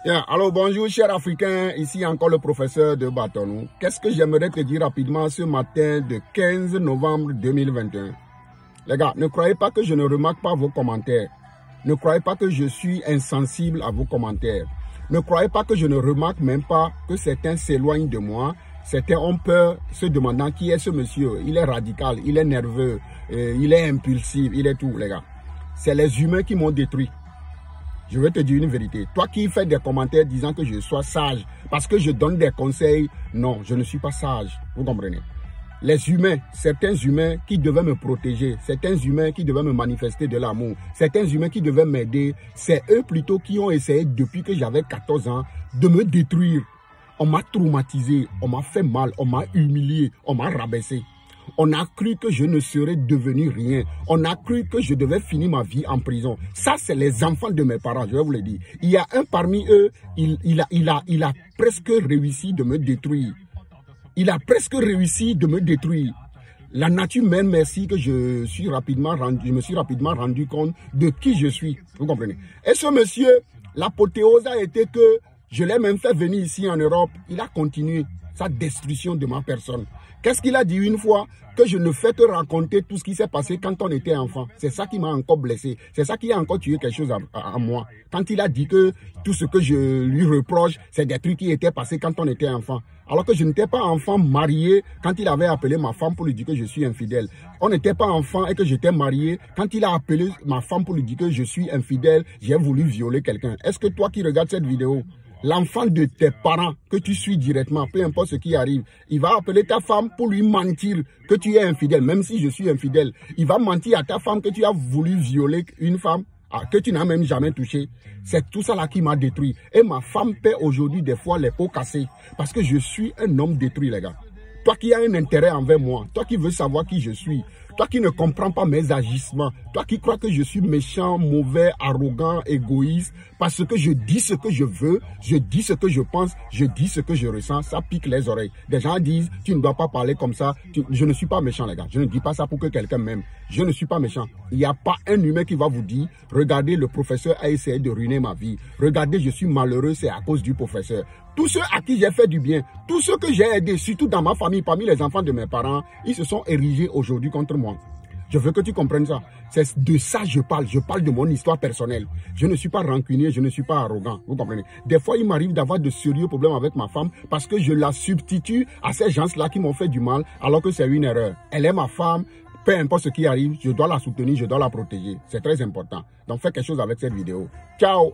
Alors bonjour chers Africains, ici encore le professeur de Batonou. Qu'est-ce que j'aimerais te dire rapidement ce matin de 15 novembre 2021? Les gars, ne croyez pas que je ne remarque pas vos commentaires. Ne croyez pas que je suis insensible à vos commentaires. Ne croyez pas que je ne remarque même pas que certains s'éloignent de moi. Certains ont peur, se demandant qui est ce monsieur. Il est radical, il est nerveux, il est impulsif, il est tout, les gars. C'est les humains qui m'ont détruit. Je vais te dire une vérité. Toi qui fais des commentaires disant que je sois sage, parce que je donne des conseils, non, je ne suis pas sage. Vous comprenez? Les humains, certains humains qui devaient me protéger, certains humains qui devaient me manifester de l'amour, certains humains qui devaient m'aider, c'est eux plutôt qui ont essayé depuis que j'avais 14 ans de me détruire. On m'a traumatisé, on m'a fait mal, on m'a humilié, on m'a rabaissé. On a cru que je ne serais devenu rien. On a cru que je devais finir ma vie en prison. Ça, c'est les enfants de mes parents, je vais vous le dire. Il y a un parmi eux, il a presque réussi de me détruire. Il a presque réussi de me détruire. La nature même, merci que je me suis rapidement rendu compte de qui je suis. Vous comprenez? Et ce monsieur, l'apothéose a été que je l'ai même fait venir ici en Europe. Il a continué sa destruction de ma personne. Qu'est-ce qu'il a dit une fois? Que je ne fais que raconter tout ce qui s'est passé quand on était enfant. C'est ça qui m'a encore blessé. C'est ça qui a encore tué quelque chose à moi. Quand il a dit que tout ce que je lui reproche, c'est des trucs qui étaient passés quand on était enfant. Alors que je n'étais pas enfant marié quand il avait appelé ma femme pour lui dire que je suis infidèle. On n'était pas enfant et que j'étais marié. Quand il a appelé ma femme pour lui dire que je suis infidèle, j'ai voulu violer quelqu'un. Est-ce que toi qui regardes cette vidéo, l'enfant de tes parents que tu suis directement, peu importe ce qui arrive, il va appeler ta femme pour lui mentir que tu es infidèle, même si je suis infidèle. Il va mentir à ta femme que tu as voulu violer une femme que tu n'as même jamais touchée. C'est tout ça là qui m'a détruit. Et ma femme paie aujourd'hui des fois les pots cassés parce que je suis un homme détruit, les gars. Toi qui as un intérêt envers moi, toi qui veux savoir qui je suis, toi qui ne comprends pas mes agissements, toi qui crois que je suis méchant, mauvais, arrogant, égoïste, parce que je dis ce que je veux, je dis ce que je pense, je dis ce que je ressens, ça pique les oreilles. Des gens disent, tu ne dois pas parler comme ça. Je ne suis pas méchant, les gars. Je ne dis pas ça pour que quelqu'un m'aime. Je ne suis pas méchant. Il n'y a pas un humain qui va vous dire, regardez, le professeur a essayé de ruiner ma vie. Regardez, je suis malheureux, c'est à cause du professeur. Tous ceux à qui j'ai fait du bien, tous ceux que j'ai aidés, surtout dans ma famille, parmi les enfants de mes parents, ils se sont érigés aujourd'hui contre moi. Je veux que tu comprennes ça. C'est de ça que je parle de mon histoire personnelle. Je ne suis pas rancunier, je ne suis pas arrogant, vous comprenez. Des fois, il m'arrive d'avoir de sérieux problèmes avec ma femme parce que je la substitue à ces gens-là qui m'ont fait du mal alors que c'est une erreur. Elle est ma femme, peu importe ce qui arrive, je dois la soutenir, je dois la protéger. C'est très important. Donc fais quelque chose avec cette vidéo. Ciao!